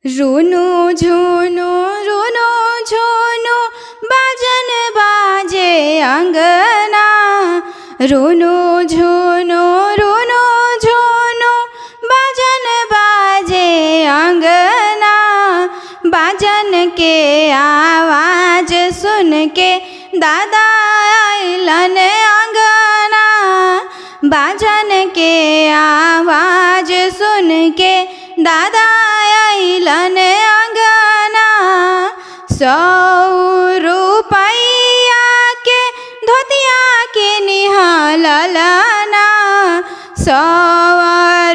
रुनु झुनु बाजन बाजे अंगना। रुनु झुनु बाजन बाजे अंगना। बाजन के आवाज सुन के दादा आइलन अंगना। बाजन के आवाज सुन के दादा आइलन अंगना। 100 रुपया के धोतिया के निहालना। 100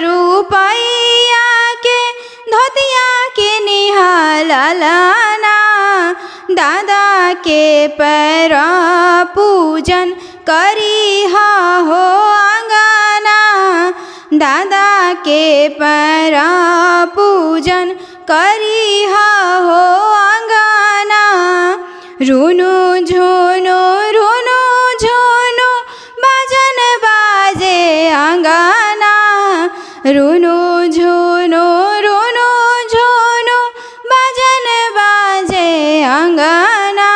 रुपया के धोतिया के निहालना। दादा के पैर पूजन करी हो अंगना। दादा के पैर पूजन करी हो अंगना। रुनु झुनु बाजन बाजे अंगना। रुनु झुनु बाजन बाजे अंगना।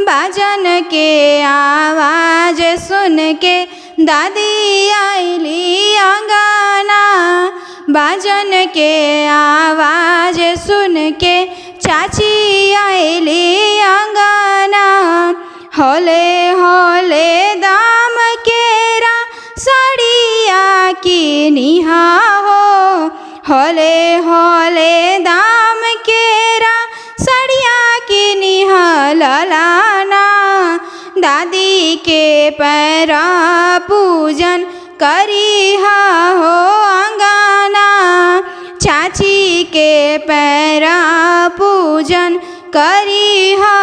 बाजन के आवाज सुन के दादी आइली अंगना। बाजन के आवाज सुन के चाची आइली अंगना। होले होले दाम केरा साड़िया की निहा हो। होले होले दाम केरा साड़िया की निहा ललाना। दादी के पैर पूजन करी हो अंगना। चाची के पैर पूजन करी हो